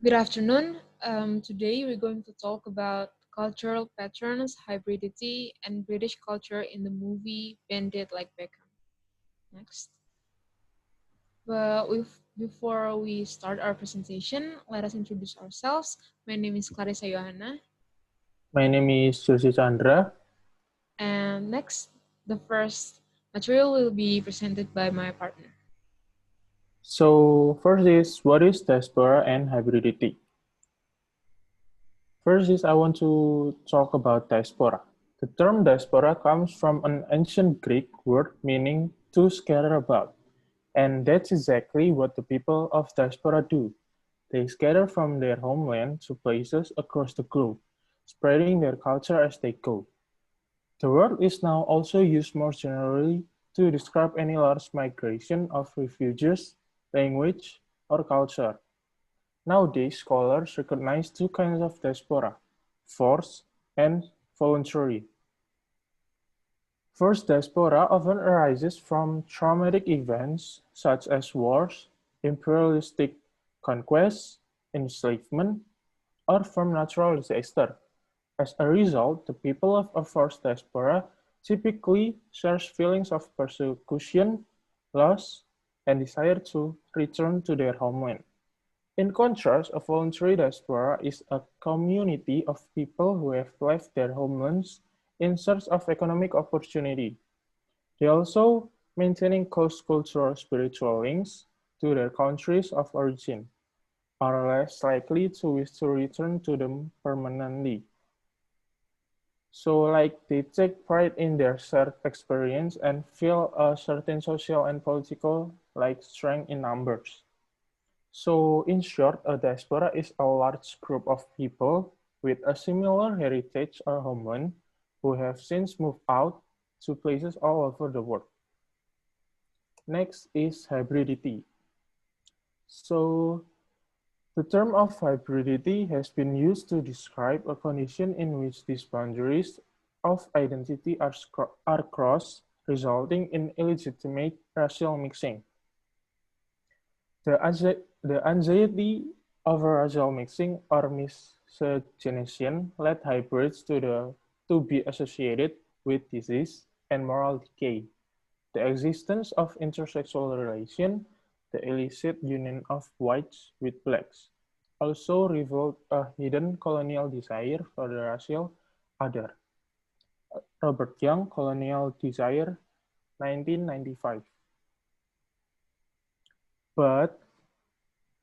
Good afternoon. Today we're going to talk about cultural patterns, hybridity, and British culture in the movie Bandit Like Beckham. Next. Before we start our presentation, let us introduce ourselves. My name is Klarissa Yohanna. My name is Candra. And next, the first material will be presented by my partner. So first is, what is diaspora and hybridity? First is, I want to talk about diaspora. The term diaspora comes from an ancient Greek word meaning to scatter about. And that's exactly what the people of diaspora do. They scatter from their homeland to places across the globe, spreading their culture as they go. The word is now also used more generally to describe any large migration of refugees, language, or culture. Nowadays, scholars recognize two kinds of diaspora: forced and voluntary. Forced diaspora often arises from traumatic events such as wars, imperialistic conquests, enslavement, or from natural disaster. As a result, the people of a forced diaspora typically share feelings of persecution, loss, and desire to return to their homeland. In contrast, a voluntary diaspora is a community of people who have left their homelands in search of economic opportunity. They also maintaining close cultural spiritual links to their countries of origin, are less likely to wish to return to them permanently. So like they take pride in their shared experience and feel a certain social and political like strength in numbers. So in short, a diaspora is a large group of people with a similar heritage or homeland who have since moved out to places all over the world. Next is hybridity. So the term of hybridity has been used to describe a condition in which these boundaries of identity are crossed, resulting in illegitimate racial mixing. The anxiety over racial mixing or miscegenation led hybrids to be associated with disease and moral decay. The existence of intersexual relation, the illicit union of whites with blacks, also revealed a hidden colonial desire for the racial other. Robert Young, Colonial Desire, 1995. But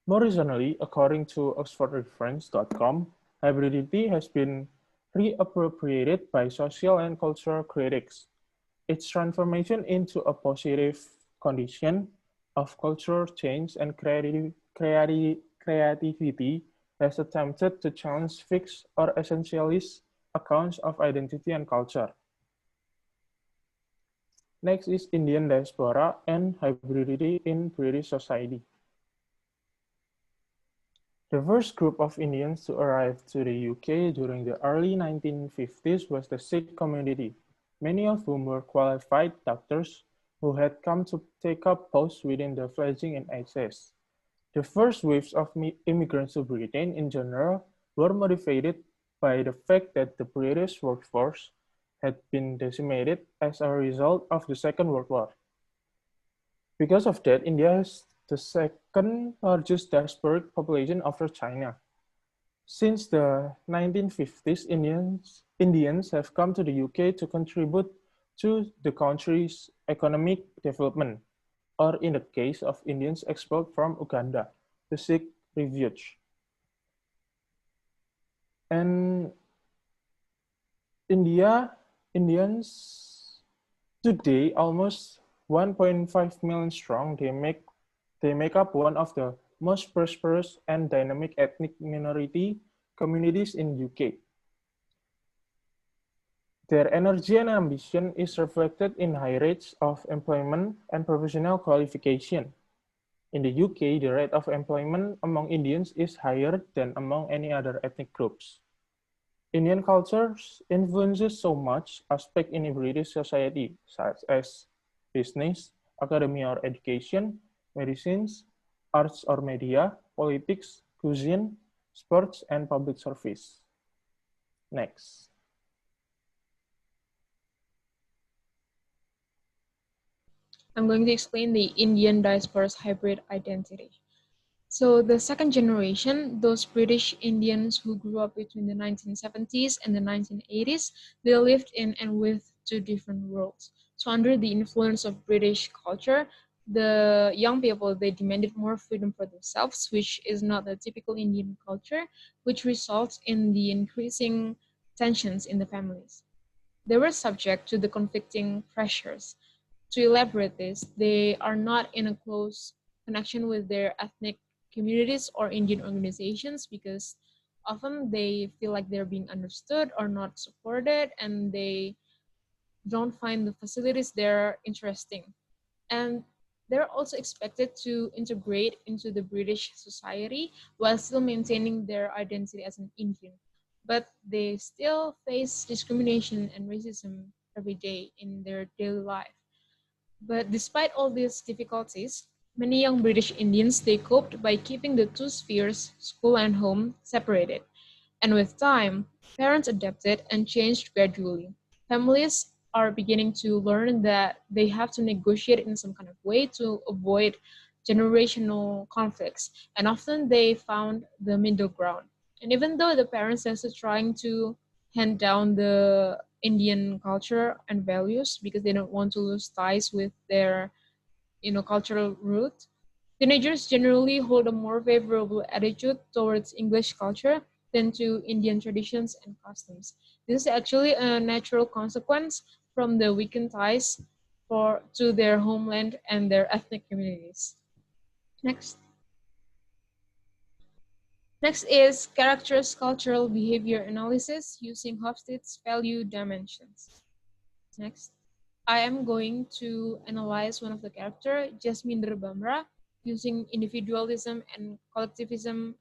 more recently, according to OxfordReference.com, hybridity has been reappropriated by social and cultural critics. Its transformation into a positive condition of cultural change and creativity has attempted to challenge fixed or essentialist accounts of identity and culture. Next is Indian diaspora and hybridity in British society. The first group of Indians to arrive to the UK during the early 1950s was the Sikh community, many of whom were qualified doctors who had come to take up posts within the fledgling NHS. The first waves of immigrants to Britain in general were motivated by the fact that the British workforce had been decimated as a result of the Second World War. Because of that, India has the second largest diasporic population after China. Since the 1950s, Indians have come to the UK to contribute to the country's economic development, or in the case of Indians expelled from Uganda, the Sikh refuge. And Indians today, almost 1.5 million strong, they make up one of the most prosperous and dynamic ethnic minority communities in UK. Their energy and ambition is reflected in high rates of employment and professional qualification. In the UK, the rate of employment among Indians is higher than among any other ethnic groups. Indian culture influences so much aspects in British society, such as business, academy or education, medicines, arts or media, politics, cuisine, sports, and public service. Next. I'm going to explain the Indian diaspora's hybrid identity. So the second generation, those British Indians who grew up between the 1970s and the 1980s, they lived in and with two different worlds. So under the influence of British culture, the young people, they demanded more freedom for themselves, which is not the typical Indian culture, which results in the increasing tensions in the families. They were subject to the conflicting pressures. To elaborate this, they are not in a close connection with their ethnic communities or Indian organizations because often they feel like they're being understood or not supported, and they don't find the facilities there interesting. And they're also expected to integrate into the British society while still maintaining their identity as an Indian. But they still face discrimination and racism every day in their daily life. But despite all these difficulties, many young British Indians they coped by keeping the two spheres, school and home, separated. And with time, parents adapted and changed gradually. Families are beginning to learn that they have to negotiate in some kind of way to avoid generational conflicts. And often they found the middle ground. And even though the parents are still trying to hand down the Indian culture and values because they don't want to lose ties with their cultural root, teenagers generally hold a more favorable attitude towards English culture than to Indian traditions and customs. This is actually a natural consequence from the weakened ties to their homeland and their ethnic communities. Next. Next is characters cultural behavior analysis using Hofstede's value dimensions. Next. I am going to analyze one of the character, Jasminder Bamra, using individualism and collectivism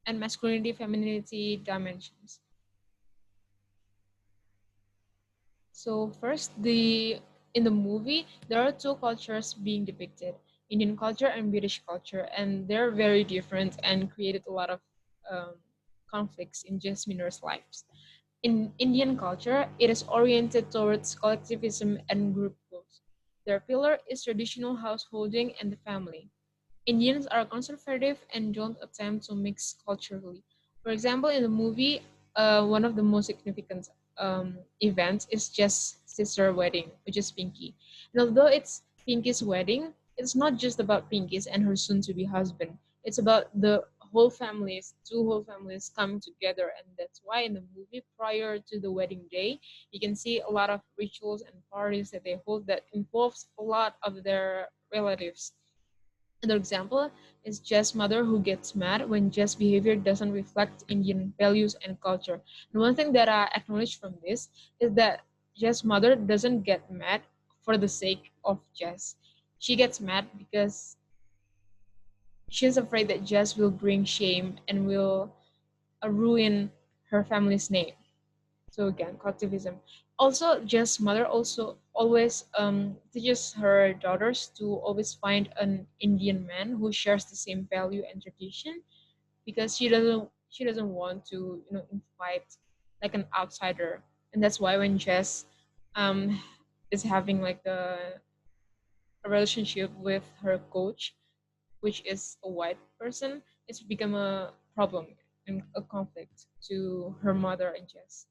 and masculinity femininity dimensions. So first, in the movie, there are two cultures being depicted, Indian culture and British culture, and they're very different and created a lot of um, conflicts in Jasminder's lives. In Indian culture, it is oriented towards collectivism and group goals. Their pillar is traditional householding and the family. Indians are conservative and don't attempt to mix culturally. For example, in the movie, one of the most significant events is just sister wedding, which is Pinky. And although it's Pinky's wedding, it's not just about Pinky's and her soon-to-be husband. It's about the two whole families coming together, and that's why in the movie, prior to the wedding day, you can see a lot of rituals and parties that they hold that involves a lot of their relatives. Another example is Jess' mother who gets mad when Jess' behavior doesn't reflect Indian values and culture. And one thing that I acknowledge from this is that Jess' mother doesn't get mad for the sake of Jess. She gets mad because she's afraid that Jess will bring shame and will ruin her family's name. So again, collectivism. Also, Jess' mother also always teaches her daughters to always find an Indian man who shares the same value and tradition because she doesn't want to invite like an outsider, and that's why when Jess um is having like a relationship with her coach, which is a white person, it's become a problem and a conflict to her mother and Jess.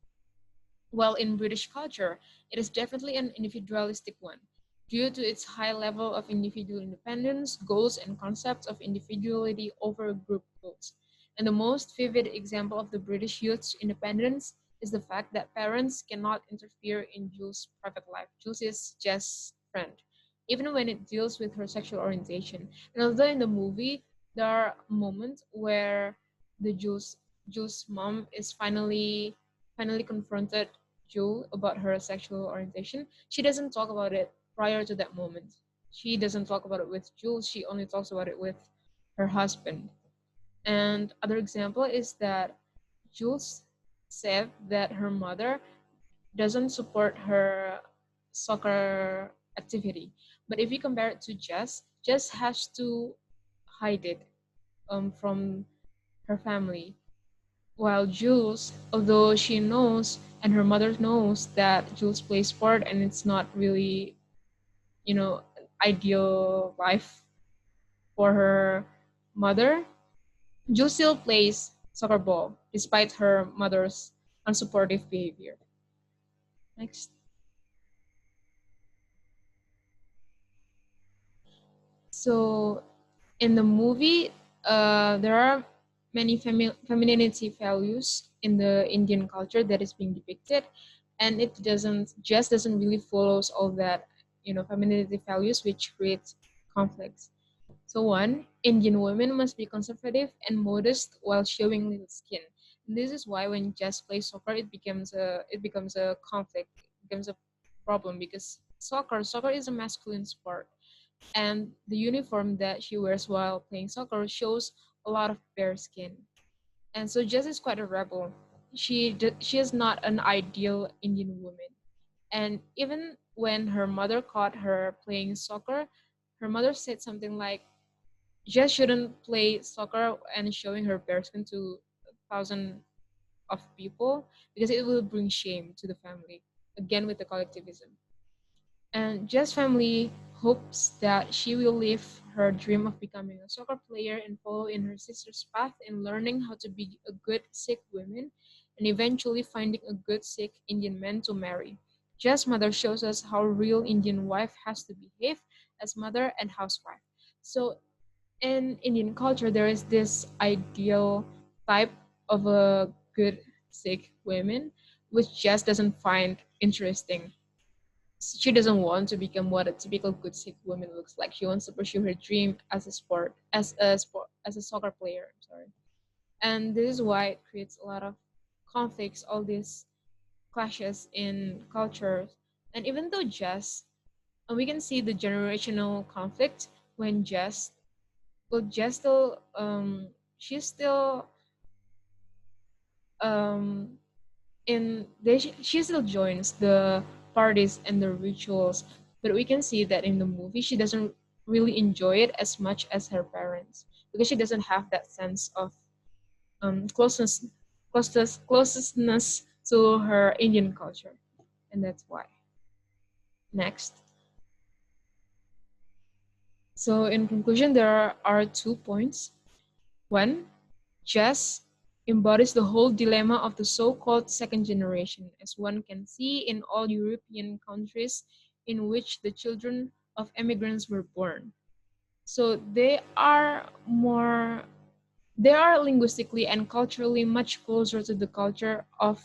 While in British culture, it is definitely an individualistic one. Due to its high level of individual independence, goals and concepts of individuality over group goals. And the most vivid example of the British youth's independence is the fact that parents cannot interfere in Jules' private life. Jules is Jess' friend, even when it deals with her sexual orientation. And although in the movie, there are moments where the Jules' mom is finally confronted Jewel about her sexual orientation, she doesn't talk about it prior to that moment. She doesn't talk about it with Jules, she only talks about it with her husband. And other example is that Jules said that her mother doesn't support her soccer activity. But if you compare it to Jess, Jess has to hide it from her family. While Jules, although she knows and her mother knows that Jules plays sport and it's not really, an ideal life for her mother, Jules still plays soccer ball despite her mother's unsupportive behavior. Next. So in the movie, there are many femininity values in the Indian culture that is being depicted, and it doesn't really follows all that femininity values, which creates conflicts. So one, Indian women must be conservative and modest while showing little skin. And this is why when Jess plays soccer, it becomes a conflict, it becomes a problem because soccer is a masculine sport, and the uniform that she wears while playing soccer shows a lot of bare skin. And so Jess is quite a rebel. She is not an ideal Indian woman. And even when her mother caught her playing soccer, her mother said something like, Jess shouldn't play soccer and showing her bare skin to thousands of people because it will bring shame to the family. Again with the collectivism. And Jess' family hopes that she will live her dream of becoming a soccer player and follow in her sister's path in learning how to be a good Sikh woman and eventually finding a good Sikh Indian man to marry. Jess' mother shows us how a real Indian wife has to behave as mother and housewife. So in Indian culture, there is this ideal type of a good Sikh woman, which Jess doesn't find interesting. She doesn't want to become what a typical good Sikh woman looks like. She wants to pursue her dream as a soccer player. I'm sorry, and this is why it creates a lot of conflicts, all these clashes in cultures. And even though we can see the generational conflict when Jess still, she's still um, she still joins the parties and the rituals, but we can see that in the movie she doesn't really enjoy it as much as her parents because she doesn't have that sense of closeness to her Indian culture, and that's why. Next. So in conclusion, there are 2 points. One, Jess embodies the whole dilemma of the so-called second generation, as one can see in all European countries in which the children of immigrants were born. So they are linguistically and culturally much closer to the culture of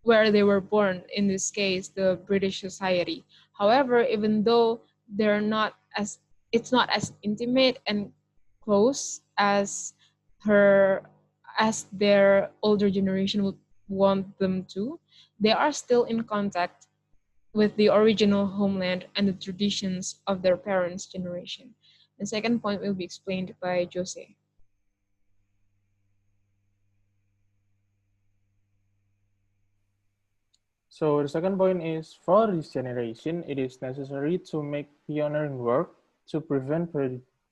where they were born, in this case, the British society. However, even though they're not as it's not as intimate and close her as their older generation would want them to, they are still in contact with the original homeland and the traditions of their parents' generation. The second point will be explained by Jose. So the second point is, for this generation, it is necessary to make pioneering work to prevent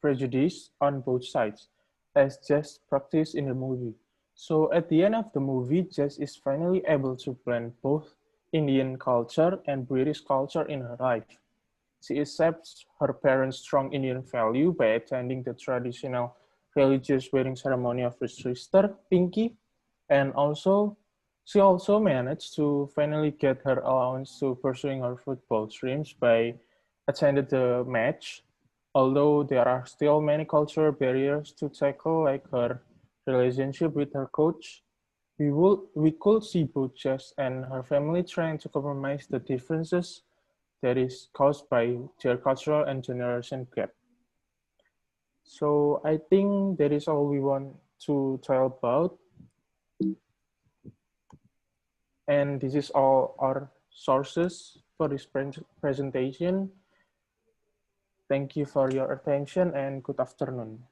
prejudice on both sides, as Jess practiced in the movie. So at the end of the movie, Jess is finally able to blend both Indian culture and British culture in her life. She accepts her parents' strong Indian value by attending the traditional religious wedding ceremony of her sister, Pinky, and she also managed to finally get her allowance to pursuing her football dreams by attending the match, although there are still many cultural barriers to tackle, like her relationship with her coach. We could see both Jess and her family trying to compromise the differences that is caused by their cultural and generation gap. So I think that is all we want to tell about. And this is all our sources for this presentation. Thank you for your attention and good afternoon.